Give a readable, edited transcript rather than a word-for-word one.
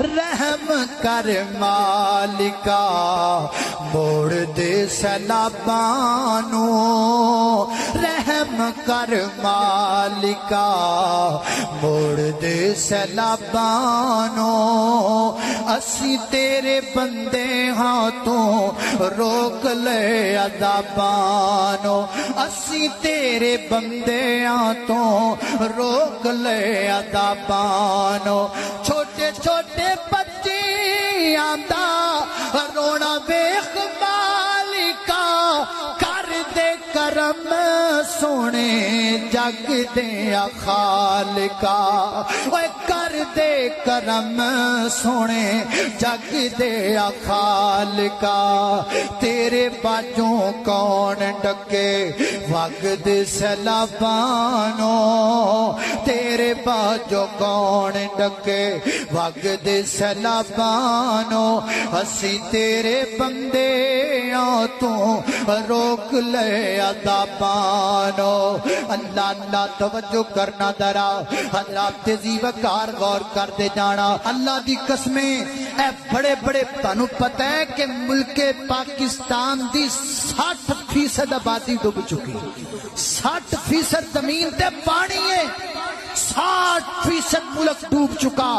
رحم کر مالکا موڑ دے سیلابانو، رحم کر مالکا موڑ دے سیلابانو، اسی تیرے بندے ہاں تو روک لے عذابانو، اسی تیرے بندے ہاں تو روک لے عذابانو، چھوٹے چھوٹے بچیاں دا رونا ویکھ مالکا، کر دے کرم سونے جگ دیا خالقا، اوے کر دے کرم سونے جگ دیا خالقا، تیرے باجوں کون ڈکے وقت سیلابانو، تیرے باجوں کون ڈکے وقت سیلابانو، اسی تیرے بندے ہاں تو روک لے عذابانو۔ اللہ اللہ توجہ کرنا ذرا، حضرات تیزی وقار غور کر دے جانا، اللہ دی قسمیں اے بڑے بڑے تانوں پتہ ہے کہ ملک پاکستان دی 60% آبادی ڈوب چکی، 60% زمین تے پانی ہے، 60% ملک ڈوب چکا۔